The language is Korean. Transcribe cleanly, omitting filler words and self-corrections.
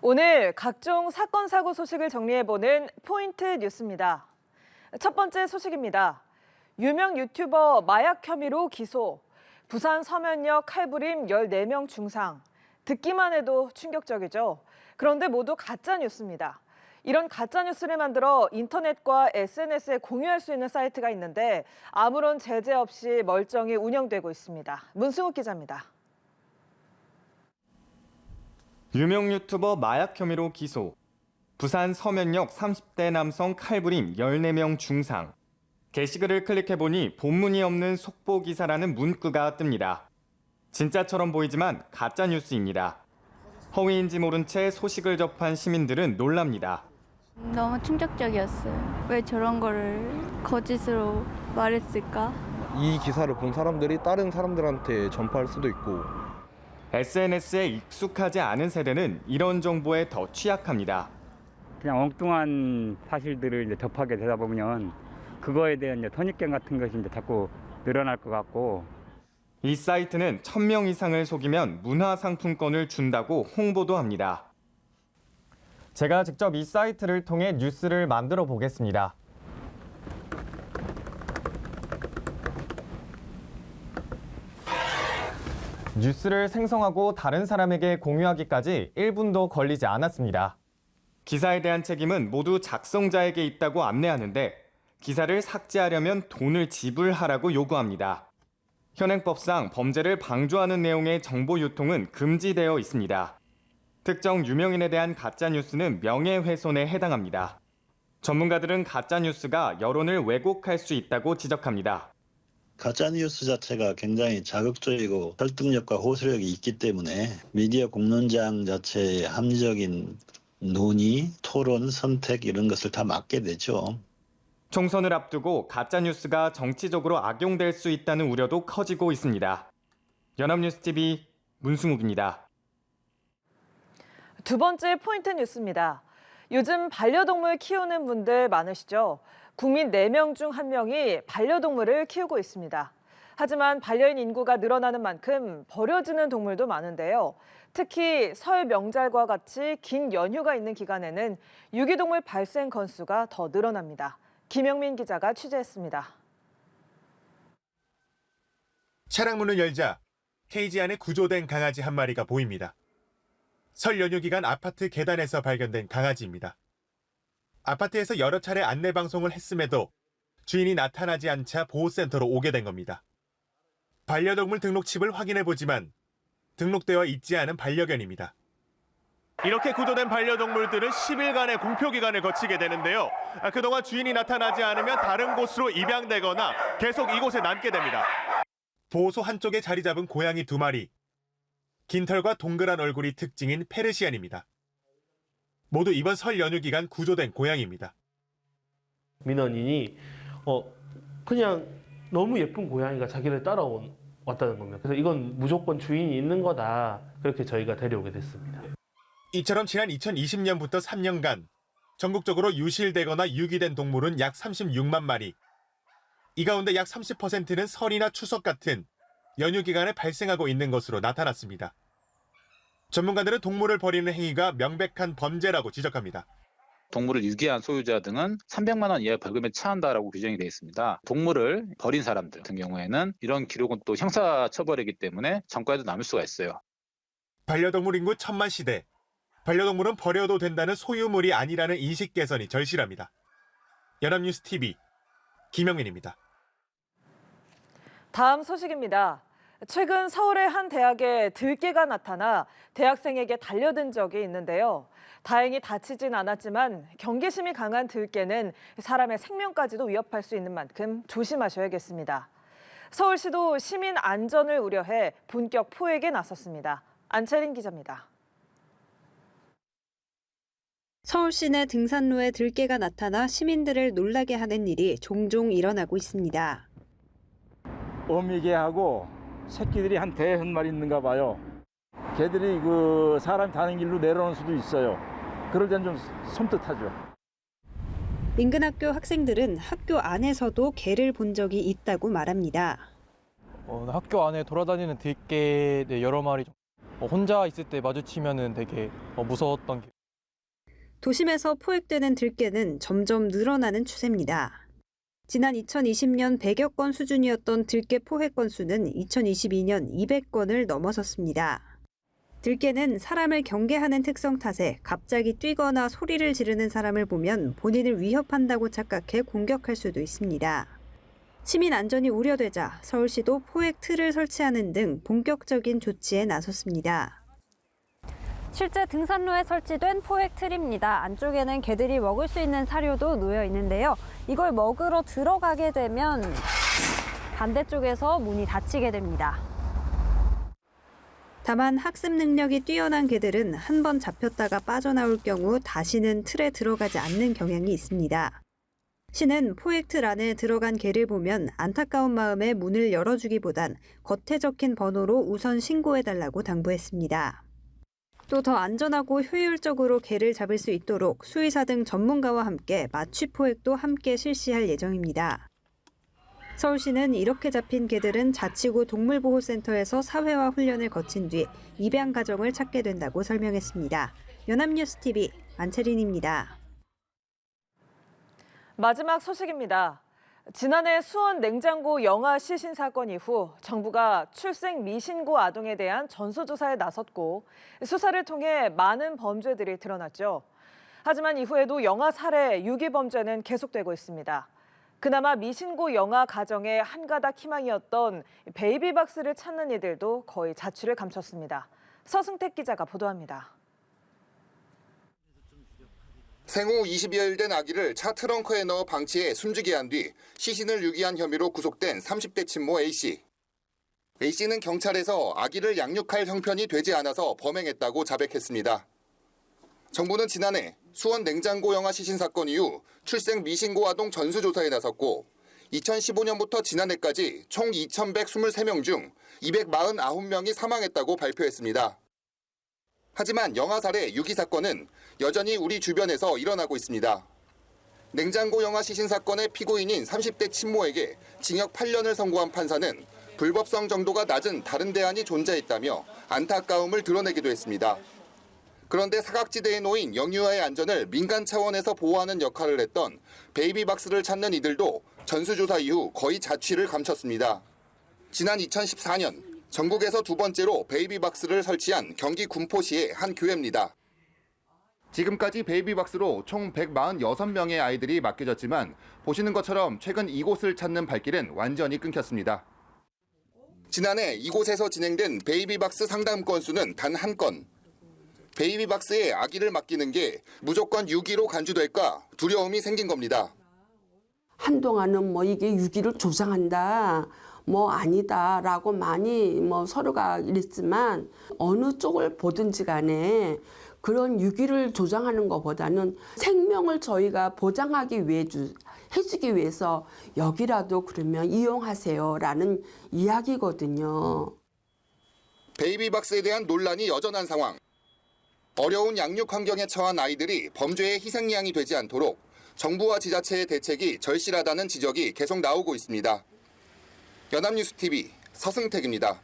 오늘 각종 사건, 사고 소식을 정리해보는 포인트 뉴스입니다. 첫 번째 소식입니다. 유명 유튜버 마약 혐의로 기소. 부산 서면역 칼부림 14명 중상. 듣기만 해도 충격적이죠. 그런데 모두 가짜 뉴스입니다. 이런 가짜 뉴스를 만들어 인터넷과 SNS에 공유할 수 있는 사이트가 있는데 아무런 제재 없이 멀쩡히 운영되고 있습니다. 문승욱 기자입니다. 유명 유튜버 마약 혐의로 기소. 부산 서면역 30대 남성 칼부림 14명 중상. 게시글을 클릭해보니 본문이 없는 속보 기사라는 문구가 뜹니다. 진짜처럼 보이지만 가짜 뉴스입니다. 허위인지 모른 채 소식을 접한 시민들은 놀랍니다. 너무 충격적이었어요. 왜 저런 거를 거짓으로 말했을까? 이 기사를 본 사람들이 다른 사람들한테 전파할 수도 있고. SNS에 익숙하지 않은 세대는 이런 정보에 더 취약합니다. 그냥 엉뚱한 사실들을 이제 접하게 되다 보면 그거에 대한 이제 선입견 같은 것이 이제 자꾸 늘어날 것 같고. 이 사이트는 1000명 이상을 속이면 문화상품권을 준다고 홍보도 합니다. 제가 직접 이 사이트를 통해 뉴스를 만들어 보겠습니다. 뉴스를 생성하고 다른 사람에게 공유하기까지 1분도 걸리지 않았습니다. 기사에 대한 책임은 모두 작성자에게 있다고 안내하는데 기사를 삭제하려면 돈을 지불하라고 요구합니다. 현행법상 범죄를 방조하는 내용의 정보 유통은 금지되어 있습니다. 특정 유명인에 대한 가짜뉴스는 명예훼손에 해당합니다. 전문가들은 가짜뉴스가 여론을 왜곡할 수 있다고 지적합니다. 가짜뉴스 자체가 굉장히 자극적이고 설득력과 호소력이 있기 때문에 미디어 공론장 자체의 합리적인 논의, 토론, 선택 이런 것을 다 막게 되죠. 총선을 앞두고 가짜뉴스가 정치적으로 악용될 수 있다는 우려도 커지고 있습니다. 연합뉴스TV 문승욱입니다. 두 번째 포인트 뉴스입니다. 요즘 반려동물 키우는 분들 많으시죠? 국민 4명 중 1명이 반려동물을 키우고 있습니다. 하지만 반려인 인구가 늘어나는 만큼 버려지는 동물도 많은데요. 특히 설 명절과 같이 긴 연휴가 있는 기간에는 유기동물 발생 건수가 더 늘어납니다. 김영민 기자가 취재했습니다. 차량 문을 열자 케이지 안에 구조된 강아지 한 마리가 보입니다. 설 연휴 기간 아파트 계단에서 발견된 강아지입니다. 아파트에서 여러 차례 안내 방송을 했음에도 주인이 나타나지 않자 보호센터로 오게 된 겁니다. 반려동물 등록칩을 확인해보지만 등록되어 있지 않은 반려견입니다. 이렇게 구조된 반려동물들은 10일간의 공표기간을 거치게 되는데요. 그동안 주인이 나타나지 않으면 다른 곳으로 입양되거나 계속 이곳에 남게 됩니다. 보호소 한쪽에 자리 잡은 고양이 2마리. 긴 털과 동그란 얼굴이 특징인 페르시안입니다. 모두 이번 설 연휴 기간 구조된 고양이입니다. 민원인이 그냥 너무 예쁜 고양이가 자기를 따라왔다는 겁니다. 그래서 이건 무조건 주인이 있는 거다. 그렇게 저희가 데려오게 됐습니다. 이처럼 지난 2020년부터 3년간 전국적으로 유실되거나 유기된 동물은 약 36만 마리. 이 가운데 약 30%는 설이나 추석 같은 연휴 기간에 발생하고 있는 것으로 나타났습니다. 전문가들은 동물을 버리는 행위가 명백한 범죄라고 지적합니다. 동물을 유기한 소유자 등은 300만 원 이하 벌금에 처한다라고 규정이 되어 있습니다. 동물을 버린 사람들 같은 경우에는 이런 기록은 또 형사처벌이기 때문에 전과에도 남을 수가 있어요. 반려동물 인구 1000만 시대. 반려동물은 버려도 된다는 소유물이 아니라는 인식 개선이 절실합니다. 연합뉴스TV 김영민입니다. 다음 소식입니다. 최근 서울의 한 대학에 들개가 나타나 대학생에게 달려든 적이 있는데요. 다행히 다치진 않았지만 경계심이 강한 들개는 사람의 생명까지도 위협할 수 있는 만큼 조심하셔야겠습니다. 서울시도 시민 안전을 우려해 본격 포획에 나섰습니다. 안채린 기자입니다. 서울 시내 등산로에 들개가 나타나 시민들을 놀라게 하는 일이 종종 일어나고 있습니다. 어미개하고 새끼들이 한 50마리 있는가 봐요. 개들이 사람 다는 길로 내려오는 수도 있어요. 그럴 땐 좀 섬뜩하죠. 인근 학교 학생들은 학교 안에서도 개를 본 적이 있다고 말합니다. 학교 안에 돌아다니는 들개 여러 마리 혼자 있을 때 마주치면은 되게 무서웠던 게 도심에서 포획되는 들깨는 점점 늘어나는 추세입니다. 지난 2020년 100여 건 수준이었던 들깨 포획 건수는 2022년 200건을 넘어섰습니다. 들깨는 사람을 경계하는 특성 탓에 갑자기 뛰거나 소리를 지르는 사람을 보면 본인을 위협한다고 착각해 공격할 수도 있습니다. 시민 안전이 우려되자 서울시도 포획 틀을 설치하는 등 본격적인 조치에 나섰습니다. 실제 등산로에 설치된 포획 틀입니다. 안쪽에는 개들이 먹을 수 있는 사료도 놓여 있는데요. 이걸 먹으러 들어가게 되면 반대쪽에서 문이 닫히게 됩니다. 다만 학습 능력이 뛰어난 개들은 한 번 잡혔다가 빠져나올 경우 다시는 틀에 들어가지 않는 경향이 있습니다. 시는 포획 틀 안에 들어간 개를 보면 안타까운 마음에 문을 열어주기보단 겉에 적힌 번호로 우선 신고해달라고 당부했습니다. 또 더 안전하고 효율적으로 개를 잡을 수 있도록 수의사 등 전문가와 함께 맞춤 포획도 함께 실시할 예정입니다. 서울시는 이렇게 잡힌 개들은 자치구 동물보호센터에서 사회화 훈련을 거친 뒤 입양 가정을 찾게 된다고 설명했습니다. 연합뉴스TV 안채린입니다. 마지막 소식입니다. 지난해 수원 냉장고 영아 시신 사건 이후 정부가 출생 미신고 아동에 대한 전수조사에 나섰고 수사를 통해 많은 범죄들이 드러났죠. 하지만 이후에도 영아 살해, 유기 범죄는 계속되고 있습니다. 그나마 미신고 영아 가정의 한 가닥 희망이었던 베이비박스를 찾는 이들도 거의 자취를 감췄습니다. 서승택 기자가 보도합니다. 생후 20여일 된 아기를 차 트렁크에 넣어 방치해 숨지게 한 뒤 시신을 유기한 혐의로 구속된 30대 친모 A씨. A씨는 경찰에서 아기를 양육할 형편이 되지 않아서 범행했다고 자백했습니다. 정부는 지난해 수원 냉장고 영아 시신 사건 이후 출생 미신고 아동 전수조사에 나섰고 2015년부터 지난해까지 총 2,123명 중 249명이 사망했다고 발표했습니다. 하지만 영아 살해 유기 사건은 여전히 우리 주변에서 일어나고 있습니다. 냉장고 영아 시신 사건의 피고인인 30대 친모에게 징역 8년을 선고한 판사는 불법성 정도가 낮은 다른 대안이 존재했다며 안타까움을 드러내기도 했습니다. 그런데 사각지대에 놓인 영유아의 안전을 민간 차원에서 보호하는 역할을 했던 베이비박스를 찾는 이들도 전수조사 이후 거의 자취를 감췄습니다. 지난 2014년 전국에서 두 번째로 베이비박스를 설치한 경기 군포시의 한 교회입니다. 지금까지 베이비박스로 총 146명의 아이들이 맡겨졌지만 보시는 것처럼 최근 이곳을 찾는 발길은 완전히 끊겼습니다. 지난해 이곳에서 진행된 베이비박스 상담 건수는 단 한 건. 베이비박스에 아기를 맡기는 게 무조건 유기로 간주될까 두려움이 생긴 겁니다. 한동안은 이게 유기를 조장한다. 아니다라고 많이 서로가 이랬지만 어느 쪽을 보든지 간에 그런 유기를 조장하는 것보다는 생명을 저희가 보장하기 위해 해주기 위해서 여기라도 그러면 이용하세요라는 이야기거든요. 베이비박스에 대한 논란이 여전한 상황. 어려운 양육 환경에 처한 아이들이 범죄의 희생양이 되지 않도록 정부와 지자체의 대책이 절실하다는 지적이 계속 나오고 있습니다. 연합뉴스TV 서승택입니다.